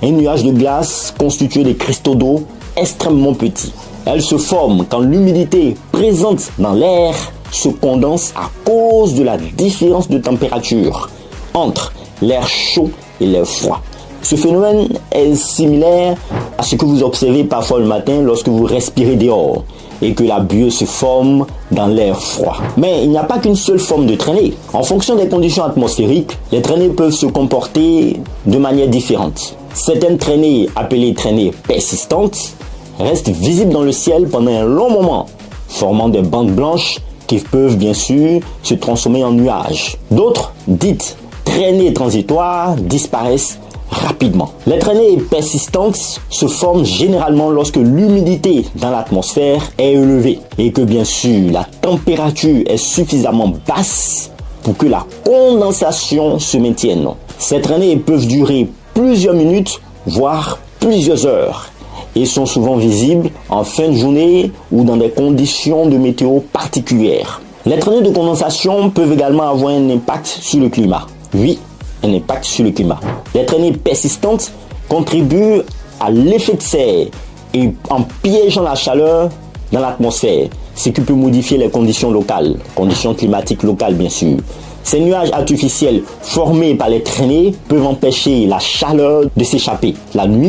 Un nuage de glace constitué de cristaux d'eau extrêmement petits. Elle se forme quand l'humidité présente dans l'air se condense à cause de la différence de température entre l'air chaud et l'air froid. Ce phénomène est similaire à ce que vous observez parfois le matin lorsque vous respirez dehors et que la buée se forme dans l'air froid. Mais il n'y a pas qu'une seule forme de traînée. En fonction des conditions atmosphériques, les traînées peuvent se comporter de manière différente. Certaines traînées, appelées traînées persistantes, restent visibles dans le ciel pendant un long moment, formant des bandes blanches qui peuvent bien sûr se transformer en nuages. D'autres, dites traînées transitoires, disparaissent rapidement. Les traînées persistantes se forment généralement lorsque l'humidité dans l'atmosphère est élevée et que bien sûr la température est suffisamment basse pour que la condensation se maintienne. Ces traînées peuvent durer plusieurs minutes, voire plusieurs heures, et sont souvent visibles en fin de journée ou dans des conditions de météo particulières. Les traînées de condensation peuvent également avoir un impact sur le climat. Oui, un impact sur le climat. Les traînées persistantes contribuent à l'effet de serre et en piégeant la chaleur dans l'atmosphère, ce qui peut modifier les conditions locales, conditions climatiques locales bien sûr. Ces nuages artificiels formés par les traînées peuvent empêcher la chaleur de s'échapper la nuit